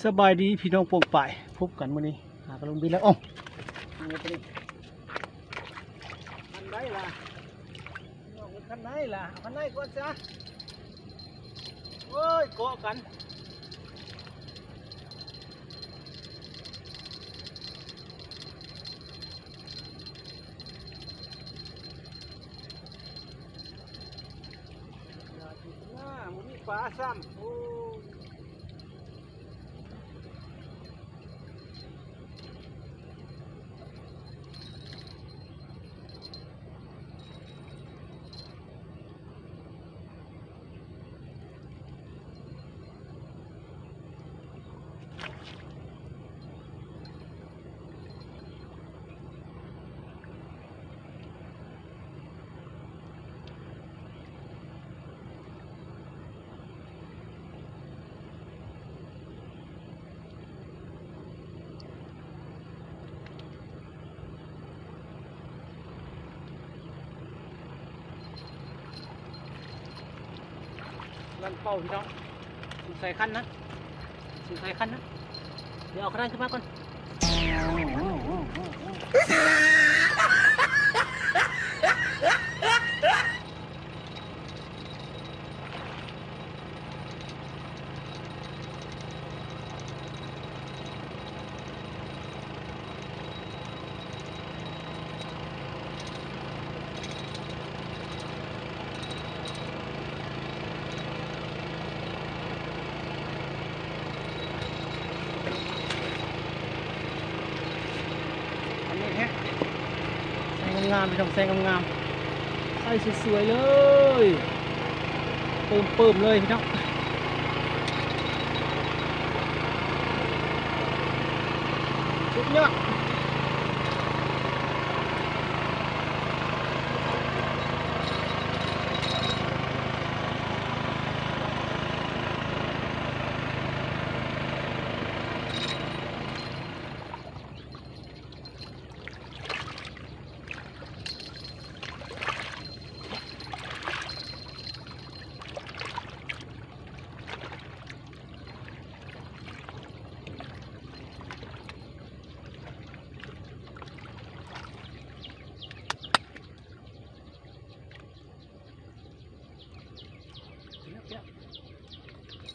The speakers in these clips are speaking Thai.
สบายดีพี่น้องปวงป่ายพบกันมื้อนี้หากระลงบินแล้วอ้อนี่ไปดิคันได้ล่ะคันไหนล่ะคันไหนก่อนจ้ะโอ้ยเกาะกันมึงมีปลาซ้ำโอ้ลันเป่าพี่น้องใส่คันนะใส่คันนะเดี๋ยวเอาคันขึ้นมาก่อนงามพี่น้องแซงงามใส่สวยๆเลยเปิ่มเลยพี่น้องสุดยอด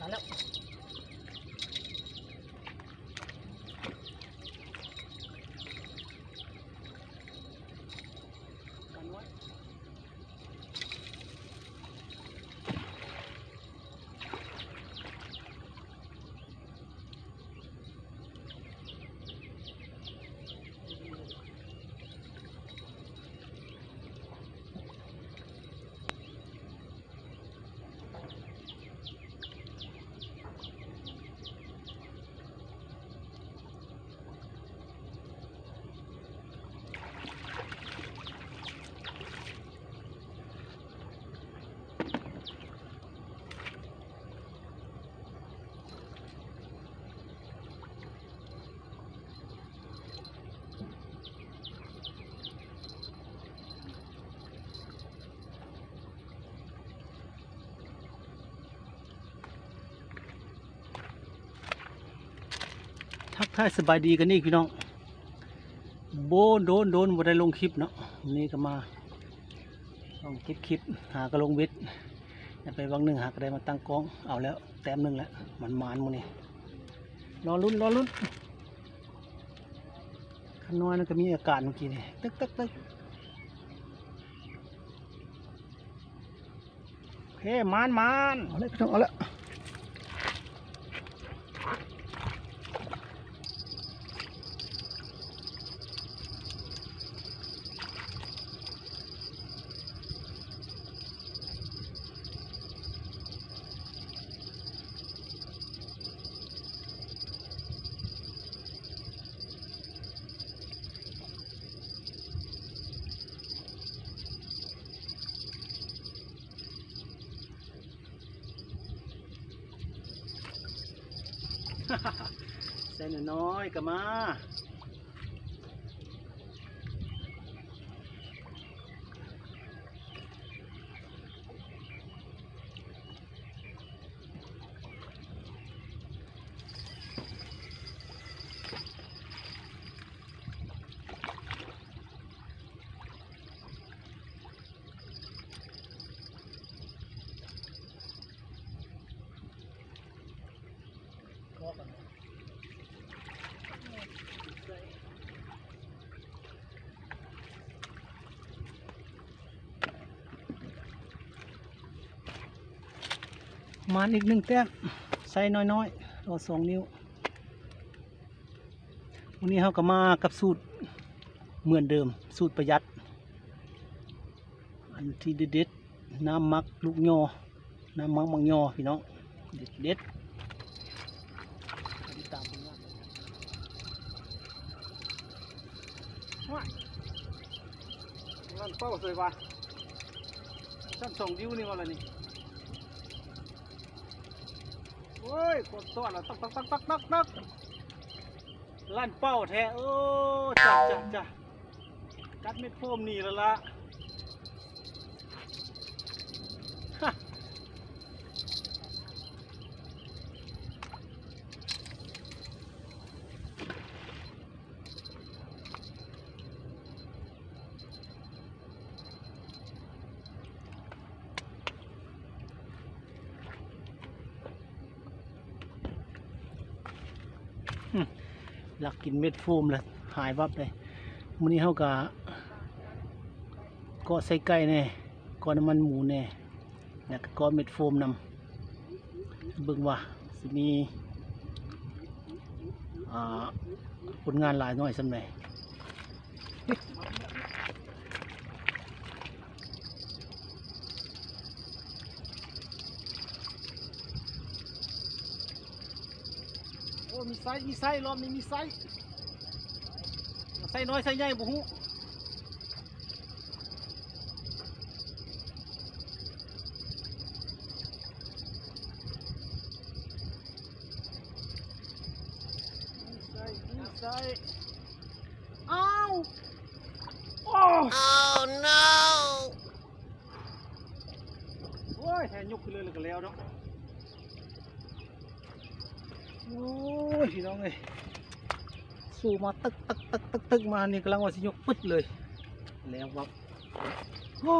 มาแล้วกันไว้ทักทายสบายดีกันนี่พี่น้องโดนบ่ได้ลงคลิปเนาะนี่ก็มาลองคลิปหากระลงเบ็ดไปบางหนึ่งหากระได้มาตั้งกองเอาแล้วแต้มหนึ่งแล้วมันมื้อนี้รอลุ้นขันน้อยนั่นก็มีอาการเมื่อกี้นี่ตึกโอเคมันเอาเลยพี่น้องเอาละเส้นน้อยก็มา กันมาอีก1 แต้มใส่น้อยๆเอา2 นิ้ววันนี้เขาก็มากับสูตรเหมือนเดิมสูตรประหยัดอันที่เด็ดๆน้ำมักลูกยอน้ำมักมังยอพี่น้องเด็ดติดตามผลงานว้ายงานเป้าสวยว่ะชั้น2 นิ้วนี่ว่าอะไรนี่โอ้ยกดซ้อนแล้วตักลั่นเป้าแท้โอ้จ้ะกัดเม็ดโฟมนี่แล้วล่ะฮะอยากกินเม็ดโฟมเลยหายวับเลยมื้อนี้เขาก็ใส่ไก่แน่ก็น้ำมันหมูแน่แล้วก็เม็ดโฟมนำเบิ่งว่าสิมีผลงานหลายน้อยสำไหนโอ้มีไส้รอบนี้มีไส้น้อยไส้ใหญ่บุหูใส่อ้าวโอ้ oh no โอ้ยแทนยกขึ้นเลยแล้วก็แล้วเนาะโอ้ยพี่น้องเอ้ยสู้มาตึกมานี่กำลังว่าสิยกปึ๊ดเลยแล้ววับโอ้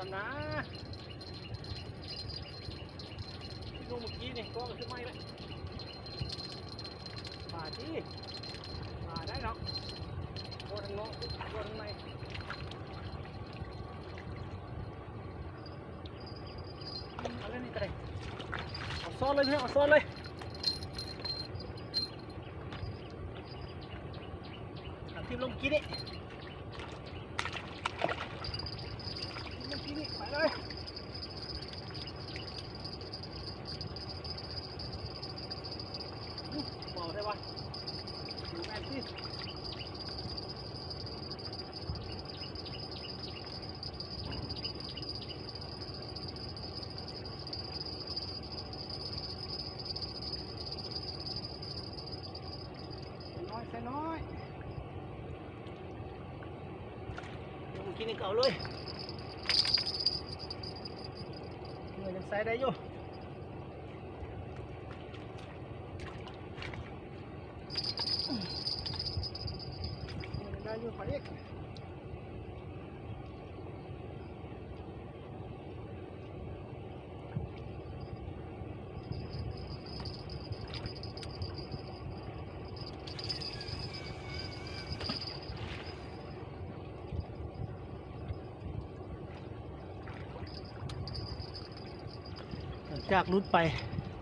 สนะลงเมื่อกี้นี่ก็มันขึ้นไม่เลยป่าที่ป่าได้หรอกโคทางโน้โคทางในเอาเล่นนี่ก็ได้เอาซ้อนเลยเพื่อนเอาซ้อนเลยเอาทีมลงกี้นี่ไปเลยเบาได้ปะดูแม่สิใส่น้อยเดี๋ยวกินนี่เก่าเลยยังใส่ได้อยู่ได้อยู่พอดีจากรุดไป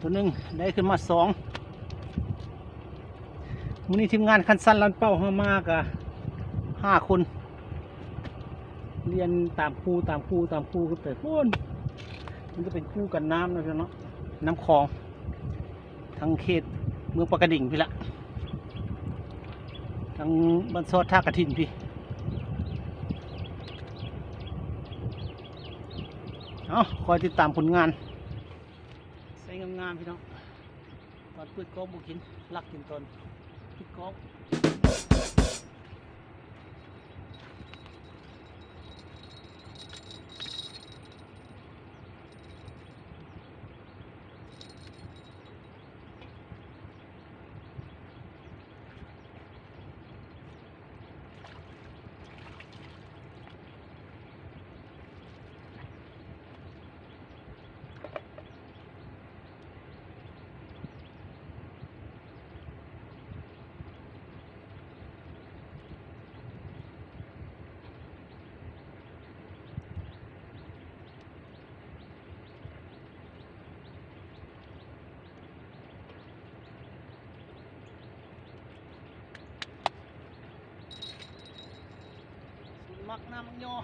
ตัวหนึ่งได้ขึ้นมา2มื้อนี้ทีมงานคันสั้นลันเป้าเข้ามากะ5 คนเรียนตามครูก็เติบโตมันก็เป็นคู่กันน้ำนะเนาะน้ำคลองทั้งเขตเมืองปากกระดิ่งพี่ละทั้งบ้านซอดท่ากระถิ่นพี่เอาคอยติดตามผลงานใส่งามๆพี่น้องตอนพืชกองบุกินลักกินตอนพืชกอง ปักน้ำยอ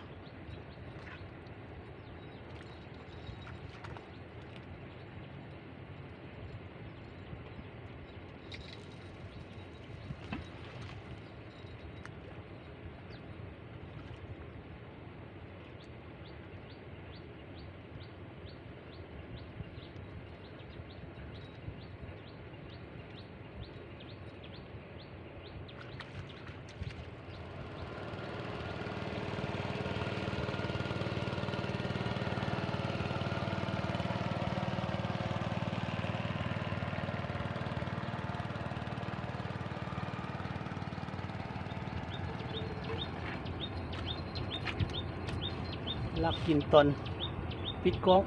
ลักกินตอนปิดกล้อง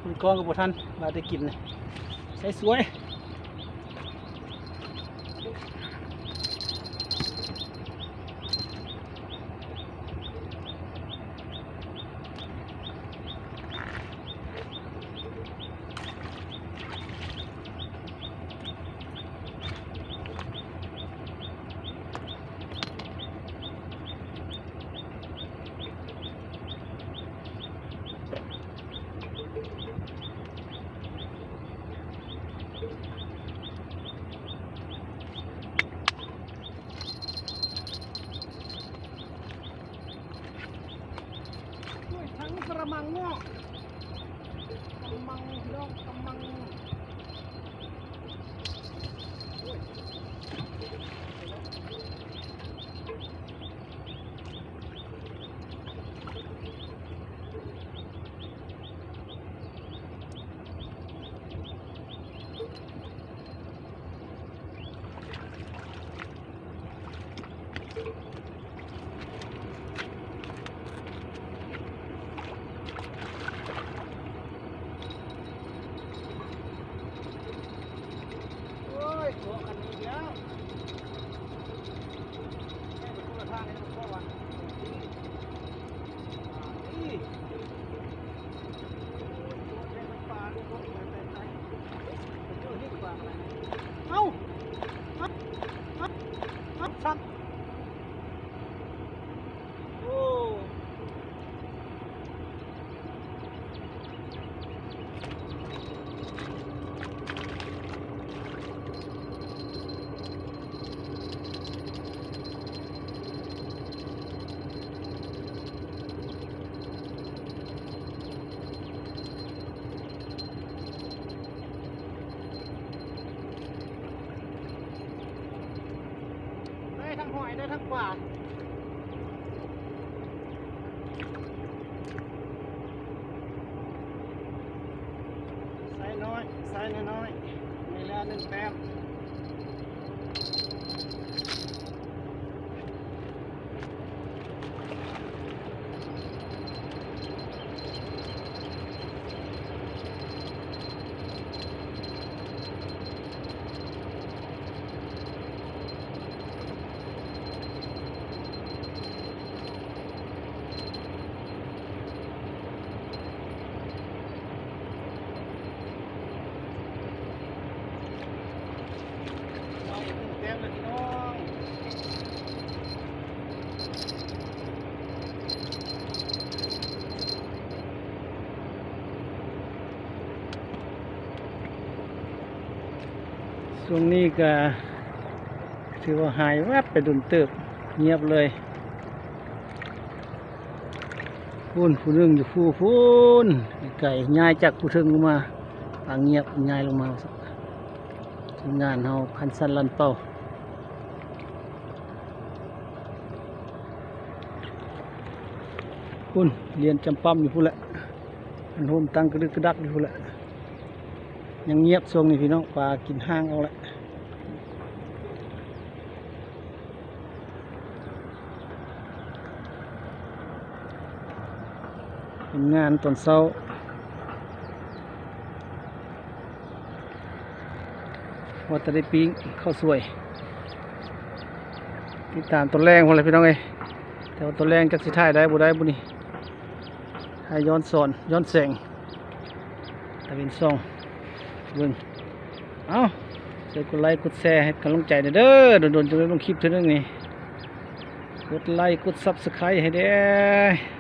คุณกล้องกับพวกท่านมาได้กินเลยใส่สวยทั้งกระมังงอกกระมังดอกกระมังตัวกันนี้เดียวให้มันคนละทางให้มันเข้าวันนี่ตัวเล่นปลาลูกนกไปไหนเจอที่ปลาอะไรเอ้าสั่งโอ้ทั้งหอยได้ทั้งปลาใส่น้อยใส่น้อยนี่แล้ว1 แต้มช่วงนี้ก็ถือว่าหายแวบไปดุนเติบเงียบเลยพูนผู้นึงอยู่พูนไก่ย้ายจากผู้ทึงลงมาปางเงียบย้ายลงมาทำงานเฮาคันสันลันเป่าพูนเรียนจำปั๊มอยู่พูนแหละอันโฮมตั้งกระดึกกระดักอยู่พูนแหละยังเงียบทรงนี่พี่น้องปลากินห้างเอาละเป็นงานตอนเช้าว่าจะได้ปิ้งข้าวสวยติดตามตัวแรงคนเลยพี่น้องเอ้ยแต่ว่าตัวแรงจักสิถ่ายได้บ่ได้บุนี่ให้ย้อนสอนย้อนแสงแต่เป็นซ่องเบิ่งเอาช่วยกดไลค์กดแชร์ให้กำลังใจเด้อโดนๆจะได้ลงคลิปเท่านึงนี่ กดไลค์กด Subscribe ให้เด้อ